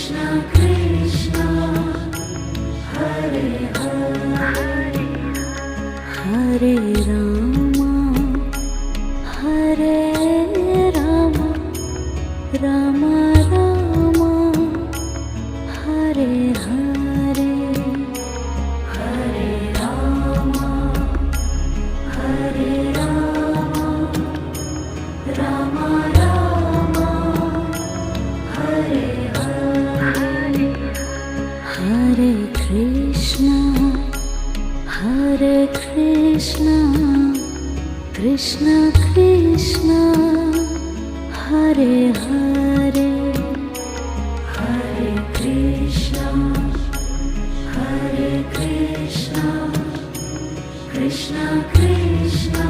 Krishna Krishna Hare Hare Hare Rama Hare Rama Rama Rama Hare Hare Hare Rama Hare Rama Rama Rama Hare Hare Hare Krishna Krishna Krishna Hare Hare Hare Krishna Krishna Krishna